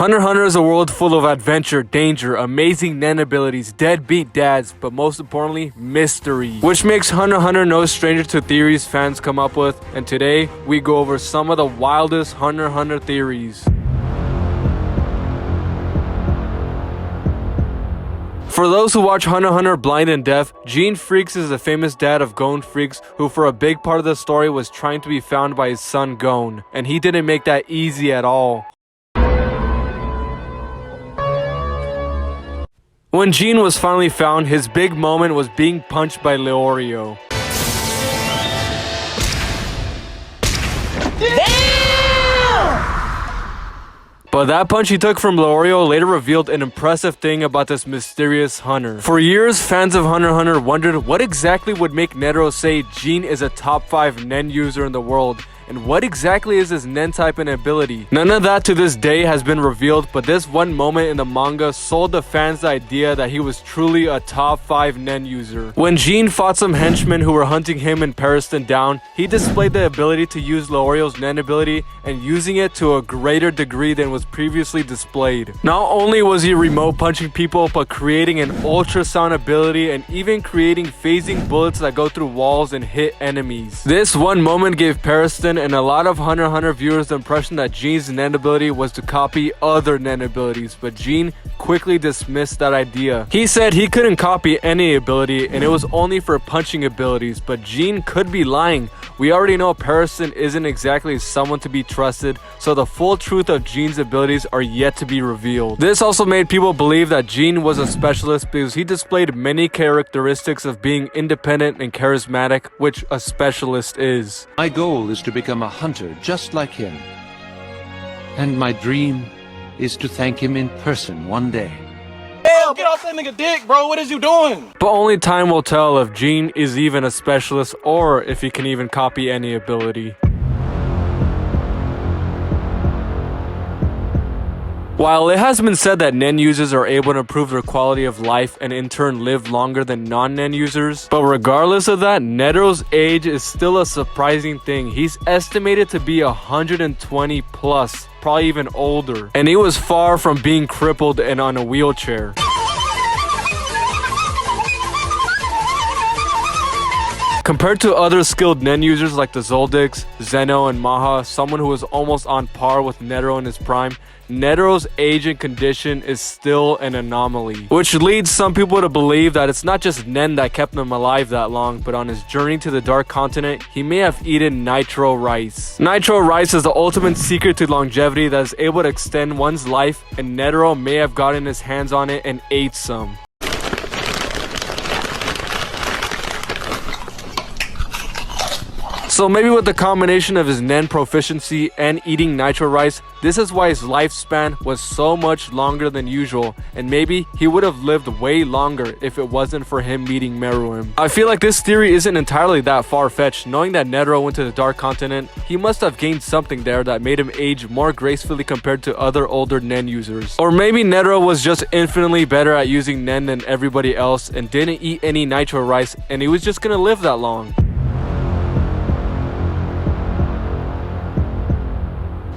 Hunter x Hunter is a world full of adventure, danger, amazing nen abilities, deadbeat dads, but most importantly, mystery. Which makes Hunter x Hunter no stranger to theories fans come up with, and today, we go over some of the wildest Hunter x Hunter theories. For those who watch Hunter x Hunter blind and deaf, Ging Freaks is the famous dad of Gon Freaks who for a big part of the story was trying to be found by his son Gon, and he didn't make that easy at all. When Ging was finally found, his big moment was being punched by Leorio. But that punch he took from Leorio later revealed an impressive thing about this mysterious hunter. For years, fans of Hunter x Hunter wondered what exactly would make Netero say Ging is a top 5 nen user in the world, and what exactly is his nen type and ability. None of that to this day has been revealed, but this one moment in the manga sold the fans the idea that he was truly a top 5 nen user. When Ging fought some henchmen who were hunting him and Periston down, he displayed the ability to use Leorio's nen ability and using it to a greater degree than was previously displayed. Not only was he remote punching people, but creating an ultrasound ability and even creating phasing bullets that go through walls and hit enemies. This one moment gave Periston and a lot of Hunter x Hunter viewers the impression that Ging's nen ability was to copy other nen abilities, but Ging quickly dismissed that idea. He said he couldn't copy any ability and it was only for punching abilities, but Ging could be lying. We already know Periston isn't exactly someone to be trusted, so the full truth of Ging's abilities are yet to be revealed. This also made people believe that Ging was a specialist because he displayed many characteristics of being independent and charismatic, which a specialist is. My goal is to become a hunter just like him. And my dream is to thank him in person one day. Hell, get off that nigga dick, bro. What is you doing? But only time will tell if Ging is even a specialist or if he can even copy any ability. While it has been said that nen users are able to improve their quality of life and in turn live longer than non-nen users, but regardless of that, Netero's age is still a surprising thing. He's estimated to be 120 plus, probably even older, and he was far from being crippled and on a wheelchair. Compared to other skilled nen users like the Zoldyx, Zeno, and Maha, someone who was almost on par with Netero in his prime, Netero's age and condition is still an anomaly, which leads some people to believe that it's not just nen that kept him alive that long, but on his journey to the Dark Continent, he may have eaten nitro rice. Nitro rice is the ultimate secret to longevity that is able to extend one's life, and Netero may have gotten his hands on it and ate some. So maybe with the combination of his nen proficiency and eating nitro rice, this is why his lifespan was so much longer than usual, and maybe he would have lived way longer if it wasn't for him meeting Meruem. I feel like this theory isn't entirely that far-fetched. Knowing that Netero went to the Dark Continent, he must have gained something there that made him age more gracefully compared to other older nen users. Or maybe Netero was just infinitely better at using nen than everybody else and didn't eat any nitro rice, and he was just gonna live that long.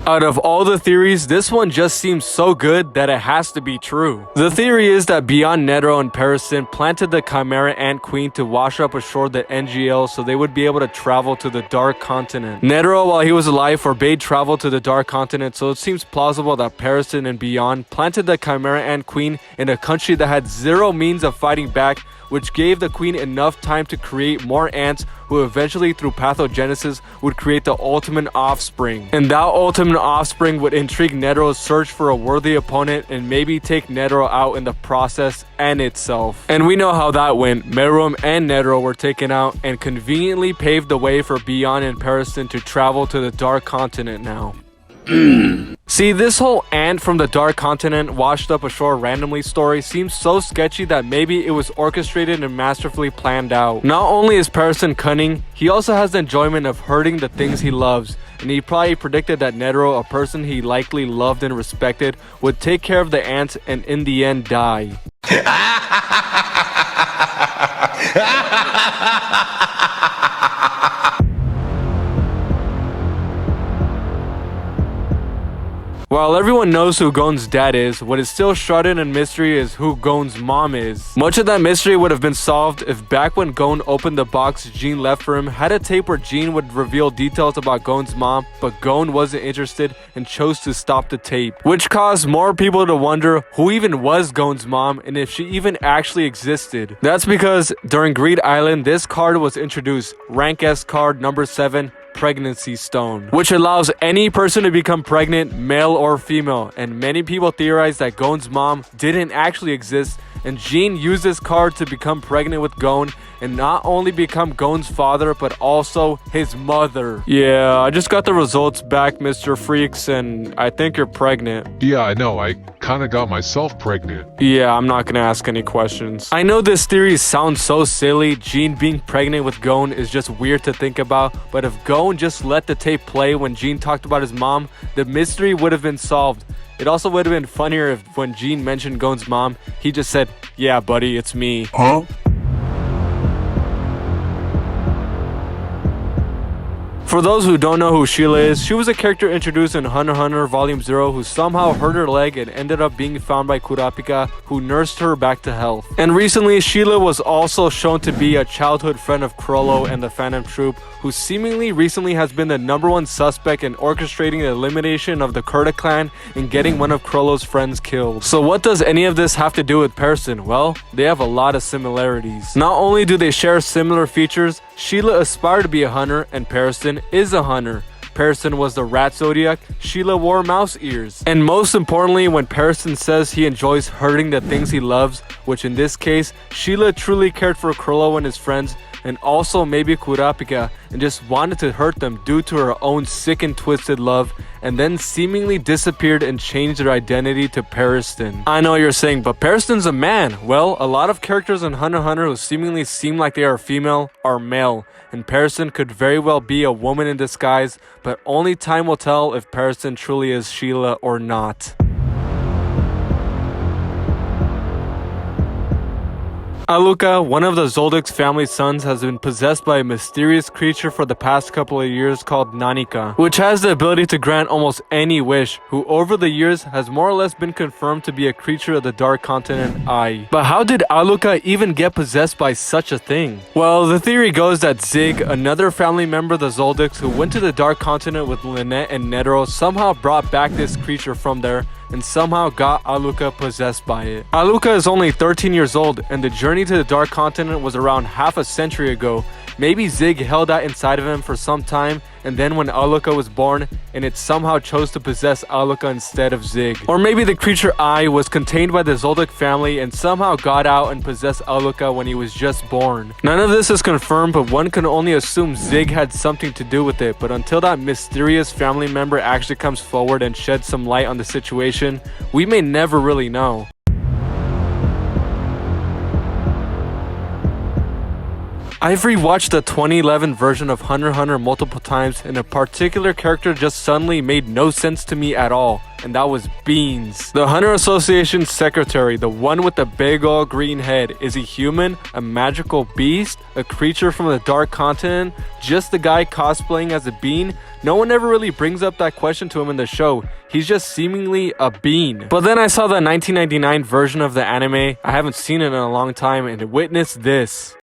Out of all the theories, this one just seems so good that it has to be true. The theory is that beyond Netero and Periston planted the Chimera Queen to wash up ashore the NGL so they would be able to travel to the Dark Continent. Netero, while he was alive, forbade travel to the Dark Continent, so it seems plausible that Periston and beyond planted the Chimera Queen in a country that had zero means of fighting back, which gave the queen enough time to create more ants who eventually through pathogenesis would create the ultimate offspring. And that ultimate offspring would intrigue Netero's search for a worthy opponent and maybe take Netero out in the process and itself. And we know how that went. Meruem and Netero were taken out and conveniently paved the way for Beyond and Periston to travel to the Dark Continent now. See, this whole ant from the Dark Continent washed up ashore randomly story seems so sketchy that maybe it was orchestrated and masterfully planned out. Not only is Periston cunning, he also has the enjoyment of hurting the things he loves, and he probably predicted that Netero, a person he likely loved and respected, would take care of the ants and in the end die. While everyone knows who Gon's dad is, what is still shrouded in mystery is who Gon's mom is. Much of that mystery would have been solved if back when Gon opened the box Ging left for him had a tape where Ging would reveal details about Gon's mom, but Gon wasn't interested and chose to stop the tape, which caused more people to wonder who even was Gon's mom and if she even actually existed. That's because during Greed Island, this card was introduced, Rank S card number 7, Pregnancy Stone, which allows any person to become pregnant, male or female, and many people theorize that Gon's mom didn't actually exist, and Ging used this card to become pregnant with Gon and not only become Gon's father but also his mother. Yeah, I just got the results back, Mr. Freaks, and I think you're pregnant. Yeah, I know. I kinda got myself pregnant. Yeah, I'm not gonna ask any questions. I know this theory sounds so silly. Ging being pregnant with Gon is just weird to think about, but if Gon just let the tape play when Ging talked about his mom, the mystery would have been solved. It also would have been funnier if when Ging mentioned Gon's mom, he just said, "Yeah, buddy, it's me." Huh? For those who don't know who Sheila is, she was a character introduced in Hunter x Hunter Volume 0 who somehow hurt her leg and ended up being found by Kurapika, who nursed her back to health. And recently, Sheila was also shown to be a childhood friend of Chrollo and the Phantom Troop, who seemingly recently has been the #1 suspect in orchestrating the elimination of the Kurta clan and getting one of Chrollo's friends killed. So what does any of this have to do with Person? Well, they have a lot of similarities. Not only do they share similar features, Sheila aspired to be a hunter and Person is a hunter. Person was the rat zodiac, Sheila wore mouse ears. And most importantly, when Person says he enjoys hurting the things he loves, which in this case, Sheila truly cared for Chrollo and his friends, and also maybe Kurapika, and just wanted to hurt them due to her own sick and twisted love, and then seemingly disappeared and changed their identity to Periston. I know you're saying, but Periston's a man. Well, a lot of characters in Hunter x Hunter who seemingly seem like they are female are male, and Periston could very well be a woman in disguise, but only time will tell if Periston truly is Sheila or not. Aluka, one of the Zoldic's family sons, has been possessed by a mysterious creature for the past couple of years called Nanika, which has the ability to grant almost any wish, who over the years has more or less been confirmed to be a creature of the Dark Continent Ai. But how did Aluka even get possessed by such a thing? Well, the theory goes that Zig, another family member of the Zoldycks who went to the Dark Continent with Lynette and Netero, somehow brought back this creature from there and somehow got Aluka possessed by it. Aluka is only 13 years old, and the journey to the Dark Continent was around half a century ago. Maybe Zig held that inside of him for some time, and then when Aluka was born, and it somehow chose to possess Aluka instead of Zig. Or maybe the creature Ai was contained by the Zoldyck family and somehow got out and possessed Aluka when he was just born. None of this is confirmed, but one can only assume Zig had something to do with it. But until that mysterious family member actually comes forward and sheds some light on the situation, we may never really know. I've rewatched the 2011 version of Hunter x Hunter multiple times, and a particular character just suddenly made no sense to me at all, and that was Beans. The Hunter Association secretary, the one with the big old green head. Is he human? A magical beast? A creature from the Dark Continent? Just the guy cosplaying as a bean? No one ever really brings up that question to him in the show. He's just seemingly a bean. But then I saw the 1999 version of the anime. I haven't seen it in a long time, and witnessed this.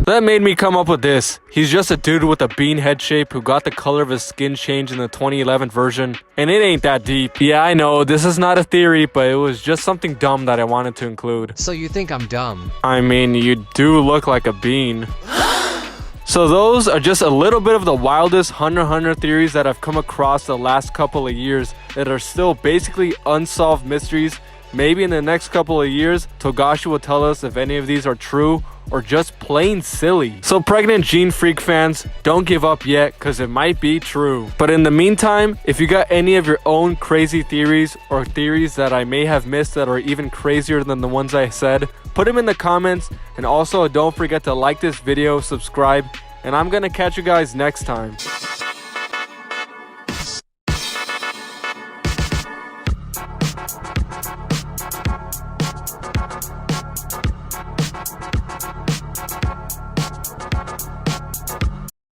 That made me come up with this. He's just a dude with a bean head shape who got the color of his skin changed in the 2011 version. And it ain't that deep. Yeah, I know, this is not a theory, but it was just something dumb that I wanted to include. So you think I'm dumb? I mean, you do look like a bean. So those are just a little bit of the wildest Hunter x Hunter theories that I've come across the last couple of years that are still basically unsolved mysteries. Maybe in the next couple of years, Togashi will tell us if any of these are true or just plain silly. So pregnant Gene Freak fans, don't give up yet, cause it might be true. But in the meantime, if you got any of your own crazy theories or theories that I may have missed that are even crazier than the ones I said, put them in the comments. And also don't forget to like this video, subscribe, and I'm gonna catch you guys next time.